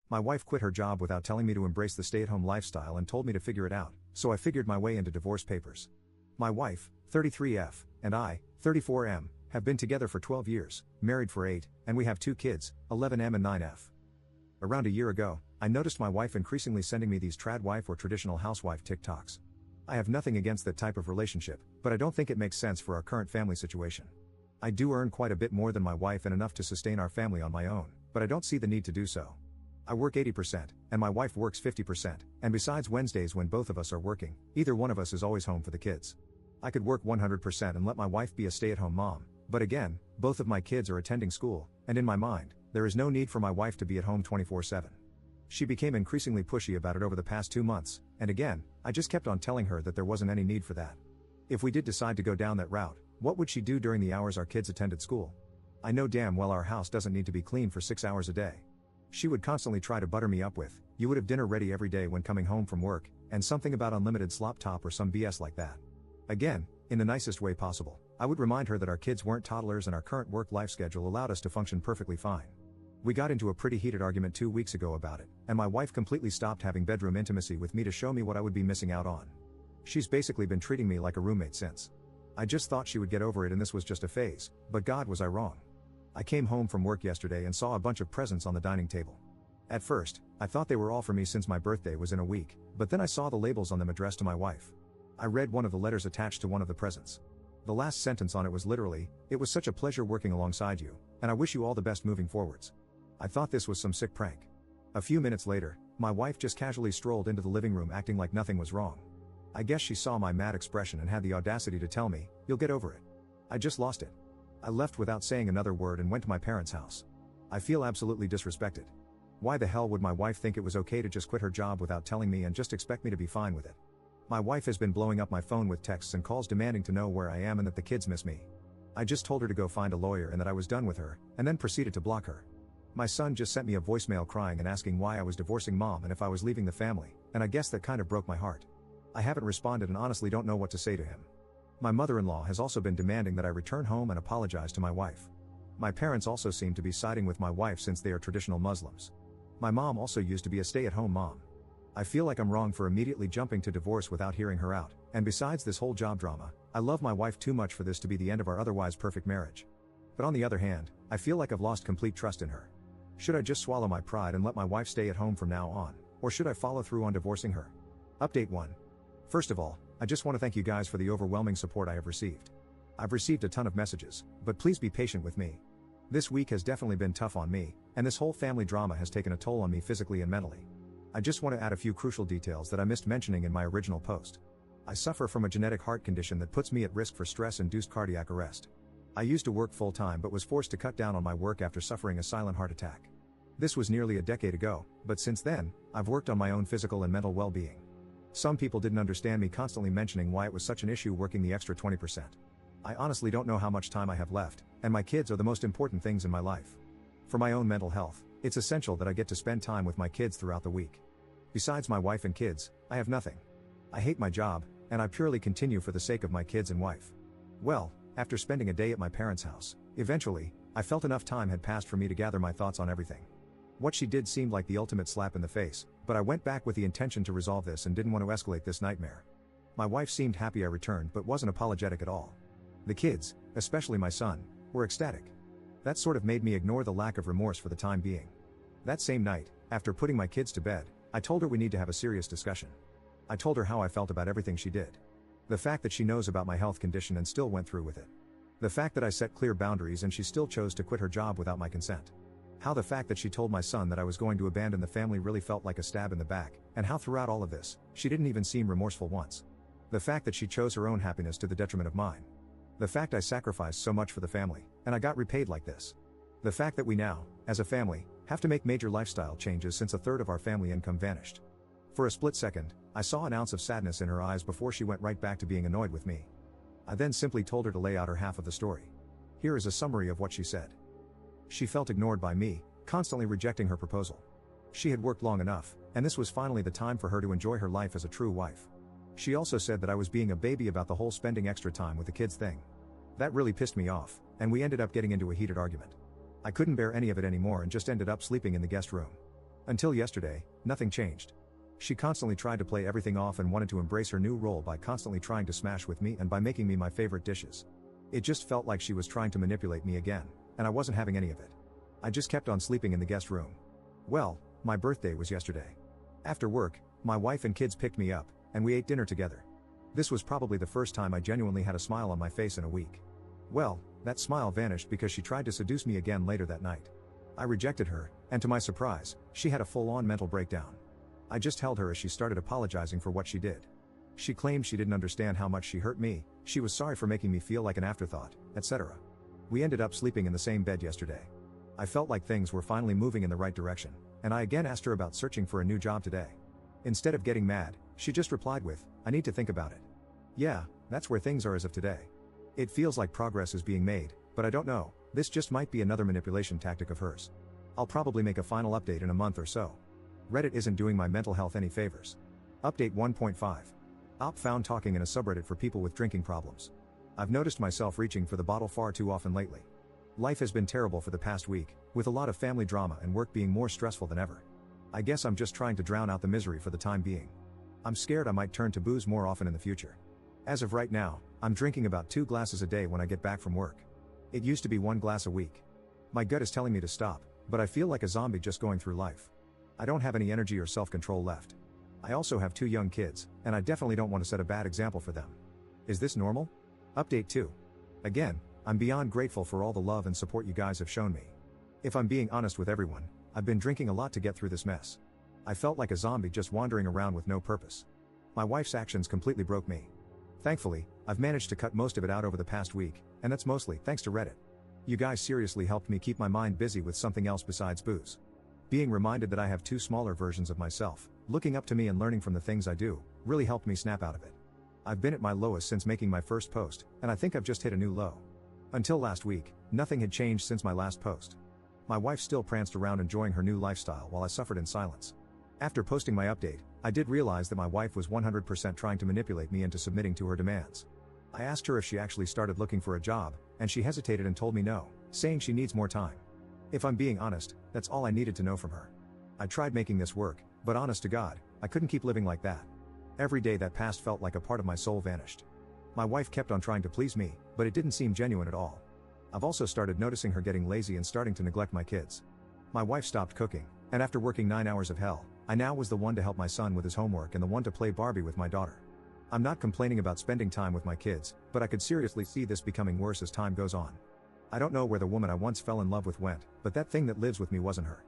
My wife quit her job without telling me to embrace the stay-at-home lifestyle and told me to figure it out, so I figured my way into divorce papers. My wife, 33F, and I, 34M, have been together for 12 years, married for 8, and we have 2 kids, 11M and 9F. Around a year ago, I noticed my wife increasingly sending me these trad wife or traditional housewife TikToks. I have nothing against that type of relationship, but I don't think it makes sense for our current family situation. I do earn quite a bit more than my wife and enough to sustain our family on my own, but I don't see the need to do so. I work 80%, and my wife works 50%, and besides Wednesdays when both of us are working, either one of us is always home for the kids. I could work 100% and let my wife be a stay-at-home mom, but again, both of my kids are attending school, and in my mind, there is no need for my wife to be at home 24/7. She became increasingly pushy about it over the past 2 months, and again, I just kept on telling her that there wasn't any need for that. If we did decide to go down that route, what would she do during the hours our kids attended school? I know damn well our house doesn't need to be clean for 6 hours a day. She would constantly try to butter me up with, "You would have dinner ready every day when coming home from work," and something about unlimited slop top or some BS like that. Again, in the nicest way possible, I would remind her that our kids weren't toddlers and our current work-life schedule allowed us to function perfectly fine. We got into a pretty heated argument 2 weeks ago about it, and my wife completely stopped having bedroom intimacy with me to show me what I would be missing out on. She's basically been treating me like a roommate since. I just thought she would get over it and this was just a phase, but God was I wrong. I came home from work yesterday and saw a bunch of presents on the dining table. At first, I thought they were all for me since my birthday was in a week, but then I saw the labels on them addressed to my wife. I read one of the letters attached to one of the presents. The last sentence on it was literally, "It was such a pleasure working alongside you, and I wish you all the best moving forwards." I thought this was some sick prank. A few minutes later, my wife just casually strolled into the living room acting like nothing was wrong. I guess she saw my mad expression and had the audacity to tell me, "You'll get over it." I just lost it. I left without saying another word and went to my parents' house. I feel absolutely disrespected. Why the hell would my wife think it was okay to just quit her job without telling me and just expect me to be fine with it? My wife has been blowing up my phone with texts and calls demanding to know where I am and that the kids miss me. I just told her to go find a lawyer and that I was done with her, and then proceeded to block her. My son just sent me a voicemail crying and asking why I was divorcing mom and if I was leaving the family, and I guess that kind of broke my heart. I haven't responded and honestly don't know what to say to him. My mother-in-law has also been demanding that I return home and apologize to my wife. My parents also seem to be siding with my wife since they are traditional Muslims. My mom also used to be a stay-at-home mom. I feel like I'm wrong for immediately jumping to divorce without hearing her out, and besides this whole job drama, I love my wife too much for this to be the end of our otherwise perfect marriage. But on the other hand, I feel like I've lost complete trust in her. Should I just swallow my pride and let my wife stay at home from now on, or should I follow through on divorcing her? Update 1. First of all, I just want to thank you guys for the overwhelming support I have received. I've received a ton of messages, but please be patient with me. This week has definitely been tough on me, and this whole family drama has taken a toll on me physically and mentally. I just want to add a few crucial details that I missed mentioning in my original post. I suffer from a genetic heart condition that puts me at risk for stress-induced cardiac arrest. I used to work full-time but was forced to cut down on my work after suffering a silent heart attack. This was nearly a decade ago, but since then, I've worked on my own physical and mental well-being. Some people didn't understand me constantly mentioning why it was such an issue working the extra 20%. I honestly don't know how much time I have left, and my kids are the most important things in my life. For my own mental health, it's essential that I get to spend time with my kids throughout the week. Besides my wife and kids, I have nothing. I hate my job, and I purely continue for the sake of my kids and wife. Well, after spending a day at my parents' house, eventually, I felt enough time had passed for me to gather my thoughts on everything. What she did seemed like the ultimate slap in the face, but I went back with the intention to resolve this and didn't want to escalate this nightmare. My wife seemed happy I returned but wasn't apologetic at all. The kids, especially my son, were ecstatic. That sort of made me ignore the lack of remorse for the time being. That same night, after putting my kids to bed, I told her we need to have a serious discussion. I told her how I felt about everything she did. The fact that she knows about my health condition and still went through with it. The fact that I set clear boundaries and she still chose to quit her job without my consent. How the fact that she told my son that I was going to abandon the family really felt like a stab in the back, and how throughout all of this, she didn't even seem remorseful once. The fact that she chose her own happiness to the detriment of mine. The fact I sacrificed so much for the family, and I got repaid like this. The fact that we now, as a family, have to make major lifestyle changes since a third of our family income vanished. For a split second, I saw an ounce of sadness in her eyes before she went right back to being annoyed with me. I then simply told her to lay out her half of the story. Here is a summary of what she said. She felt ignored by me, constantly rejecting her proposal. She had worked long enough, and this was finally the time for her to enjoy her life as a true wife. She also said that I was being a baby about the whole spending extra time with the kids thing. That really pissed me off, and we ended up getting into a heated argument. I couldn't bear any of it anymore and just ended up sleeping in the guest room. Until yesterday, nothing changed. She constantly tried to play everything off and wanted to embrace her new role by constantly trying to smash with me and by making me my favorite dishes. It just felt like she was trying to manipulate me again, and I wasn't having any of it. I just kept on sleeping in the guest room. Well, my birthday was yesterday. After work, my wife and kids picked me up, and we ate dinner together. This was probably the first time I genuinely had a smile on my face in a week. Well, that smile vanished because she tried to seduce me again later that night. I rejected her, and to my surprise, she had a full-on mental breakdown. I just held her as she started apologizing for what she did. She claimed she didn't understand how much she hurt me, she was sorry for making me feel like an afterthought, etc. We ended up sleeping in the same bed yesterday. I felt like things were finally moving in the right direction, and I again asked her about searching for a new job today. Instead of getting mad, she just replied with, "I need to think about it." Yeah, that's where things are as of today. It feels like progress is being made, but I don't know, this just might be another manipulation tactic of hers. I'll probably make a final update in a month or so. Reddit isn't doing my mental health any favors. Update 1.5. Op found talking in a subreddit for people with drinking problems. I've noticed myself reaching for the bottle far too often lately. Life has been terrible for the past week, with a lot of family drama and work being more stressful than ever. I guess I'm just trying to drown out the misery for the time being. I'm scared I might turn to booze more often in the future. As of right now, I'm drinking about 2 glasses a day when I get back from work. It used to be 1 glass a week. My gut is telling me to stop, but I feel like a zombie just going through life. I don't have any energy or self-control left. I also have 2 young kids, and I definitely don't want to set a bad example for them. Is this normal? Update 2. Again, I'm beyond grateful for all the love and support you guys have shown me. If I'm being honest with everyone, I've been drinking a lot to get through this mess. I felt like a zombie just wandering around with no purpose. My wife's actions completely broke me. Thankfully, I've managed to cut most of it out over the past week, and that's mostly thanks to Reddit. You guys seriously helped me keep my mind busy with something else besides booze. Being reminded that I have 2 smaller versions of myself, looking up to me and learning from the things I do, really helped me snap out of it. I've been at my lowest since making my first post, and I think I've just hit a new low. Until last week, nothing had changed since my last post. My wife still pranced around enjoying her new lifestyle while I suffered in silence. After posting my update, I did realize that my wife was 100% trying to manipulate me into submitting to her demands. I asked her if she actually started looking for a job, and she hesitated and told me no, saying she needs more time. If I'm being honest, that's all I needed to know from her. I tried making this work, but honest to God, I couldn't keep living like that. Every day that passed felt like a part of my soul vanished. My wife kept on trying to please me, but it didn't seem genuine at all. I've also started noticing her getting lazy and starting to neglect my kids. My wife stopped cooking, and after working 9 hours of hell, I now was the one to help my son with his homework and the one to play Barbie with my daughter. I'm not complaining about spending time with my kids, but I could seriously see this becoming worse as time goes on. I don't know where the woman I once fell in love with went, but that thing that lives with me wasn't her.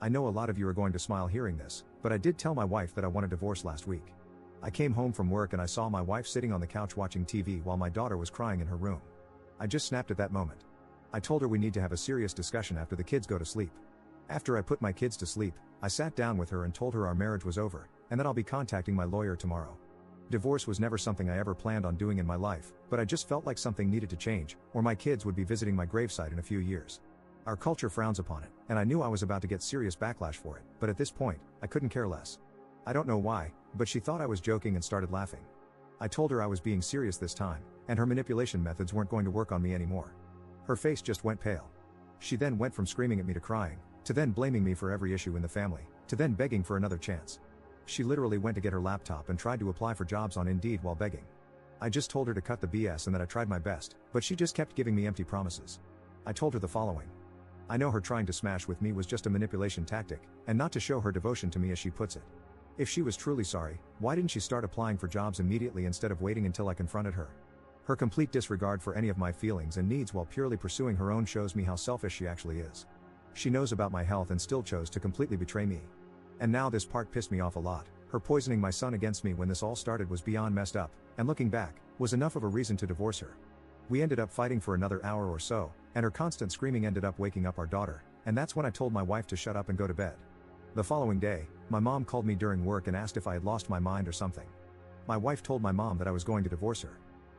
I know a lot of you are going to smile hearing this, but I did tell my wife that I want a divorce last week. I came home from work and I saw my wife sitting on the couch watching TV while my daughter was crying in her room. I just snapped at that moment. I told her we need to have a serious discussion after the kids go to sleep. After I put my kids to sleep, I sat down with her and told her our marriage was over, and that I'll be contacting my lawyer tomorrow. Divorce was never something I ever planned on doing in my life, but I just felt like something needed to change, or my kids would be visiting my gravesite in a few years. Our culture frowns upon it, and I knew I was about to get serious backlash for it, but at this point, I couldn't care less. I don't know why, but she thought I was joking and started laughing. I told her I was being serious this time, and her manipulation methods weren't going to work on me anymore. Her face just went pale. She then went from screaming at me to crying, to then blaming me for every issue in the family, to then begging for another chance. She literally went to get her laptop and tried to apply for jobs on Indeed while begging. I just told her to cut the BS and that I tried my best, but she just kept giving me empty promises. I told her the following. I know her trying to smash with me was just a manipulation tactic, and not to show her devotion to me as she puts it. If she was truly sorry, why didn't she start applying for jobs immediately instead of waiting until I confronted her? Her complete disregard for any of my feelings and needs while purely pursuing her own shows me how selfish she actually is. She knows about my health and still chose to completely betray me. And now this part pissed me off a lot. Her poisoning my son against me when this all started was beyond messed up, and looking back, was enough of a reason to divorce her. We ended up fighting for another hour or so, and her constant screaming ended up waking up our daughter, and that's when I told my wife to shut up and go to bed. The following day, my mom called me during work and asked if I had lost my mind or something. My wife told my mom that I was going to divorce her.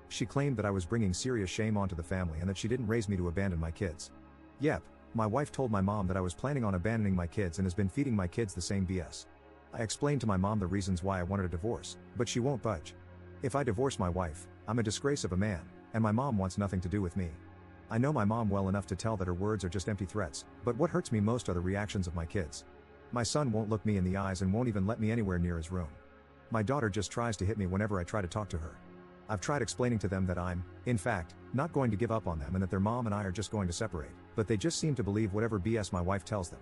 She claimed that I was bringing serious shame onto the family and that she didn't raise me to abandon my kids. Yep, my wife told my mom that I was planning on abandoning my kids and has been feeding my kids the same BS. I explained to my mom the reasons why I wanted a divorce, but she won't budge. If I divorce my wife, I'm a disgrace of a man, and my mom wants nothing to do with me. I know my mom well enough to tell that her words are just empty threats, but what hurts me most are the reactions of my kids. My son won't look me in the eyes and won't even let me anywhere near his room. My daughter just tries to hit me whenever I try to talk to her. I've tried explaining to them that I'm, in fact, not going to give up on them and that their mom and I are just going to separate, but they just seem to believe whatever BS my wife tells them.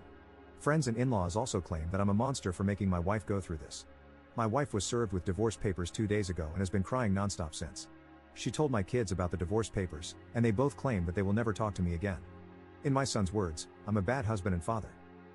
Friends and in-laws also claim that I'm a monster for making my wife go through this. My wife was served with divorce papers 2 days ago and has been crying nonstop since. She told my kids about the divorce papers, and they both claim that they will never talk to me again. In my son's words, I'm a bad husband and father.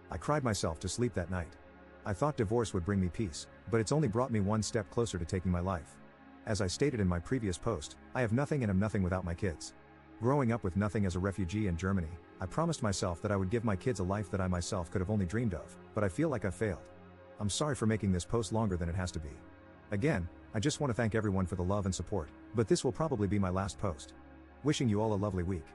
I cried myself to sleep that night. I thought divorce would bring me peace, but it's only brought me one step closer to taking my life. As I stated in my previous post, I have nothing and am nothing without my kids. Growing up with nothing as a refugee in Germany, I promised myself that I would give my kids a life that I myself could have only dreamed of, but I feel like I've failed. I'm sorry for making this post longer than it has to be. Again, I just want to thank everyone for the love and support, but this will probably be my last post. Wishing you all a lovely week.